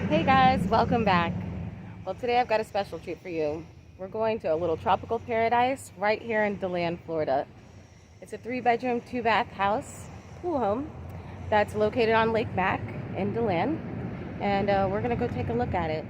Hey guys, welcome back. Well, today I've got a special treat for you. We're going to a little tropical paradise right here in Deland, Florida. It's a 3-bedroom, 2-bath house, pool home that's located on Lake Mack in Deland, and we're gonna go take a look at it.